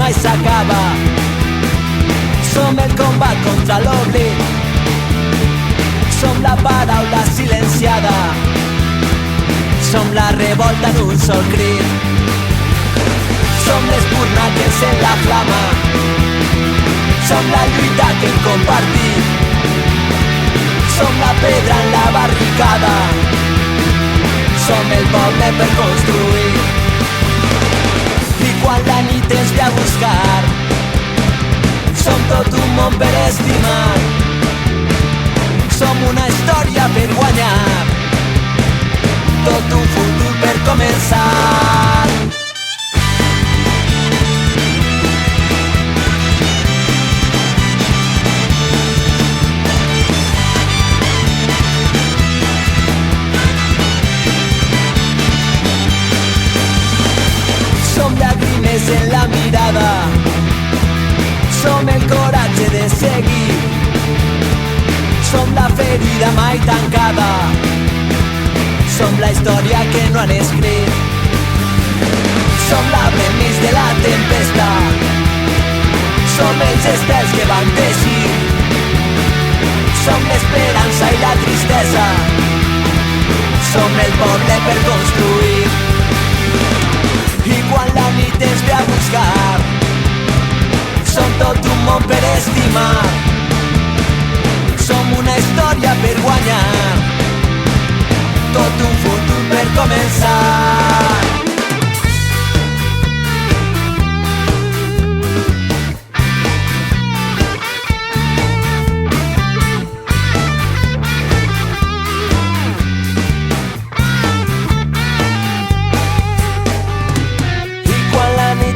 mai s'acaba. Som el combat contra l'oblit, som la paraula silenciada, som la revolta en un sol crit. Som l'espurna que encén la flama, som la lluita que hem compartit, som la pedra en la barricada, som el poble per construir. I quan la nit ens ve a buscar, som tot un món per estimar, som una història per guanyar, tot un futur per començar. Som llàgrimes en la mirada, som el coratge de seguir, som la ferida mai tancada, som la història que no han escrit, som l'arbre enmig de la tempesta, som els estels que van teixir, som l'esperança i la tristesa, som el poble per construir. I quan la nit ens ve a buscar, som tot un món per estimar, som una història per guanyar, tot un futur per començar.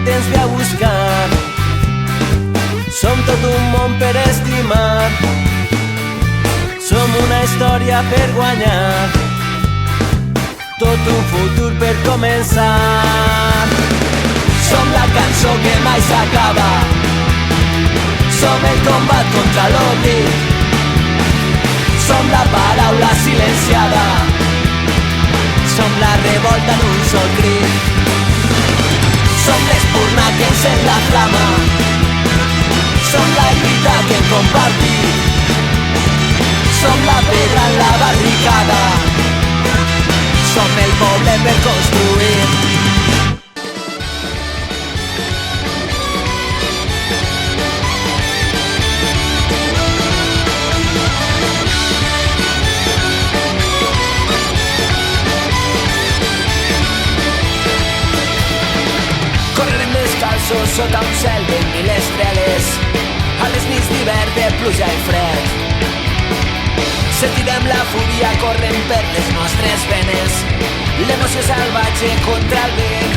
Ens ve a buscar, som tot un món per estimar, som una història per guanyar, tot un futur per començar. Som la cançó que mai s'acaba, som el combat contra l'oblit, som la paraula silenciada, som la revolta en un sol crit. Som l'espurna que encén la flama, som la lluita que hem compartit, som la pedra en la barricada, som el poble per construir. Sota un cel de mil estrelles, a les nits d'hivern de pluja i fred, sentirem la fúria corrent per les nostres venes, l'emoció salvatge contra el vent.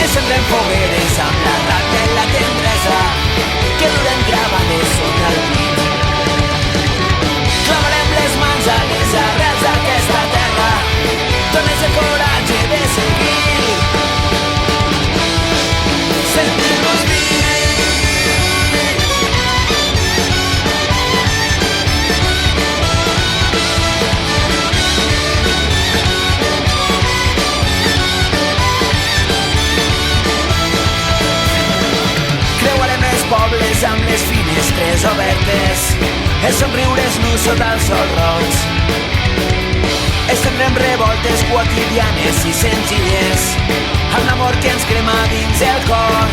Encendrem fogueres amb la ràbia i la tendresa que duren gravades sota el pit. Clavarem les mans a les arrels d'aquesta terra, dones el coratge de seguir, sentir-nos vius. Creuarem els pobles amb les finestres obertes, els somriures nus sota el sol roig. Estendrem revoltes quotidianes i senzilles, amb l'amor que ens crema dins el cor.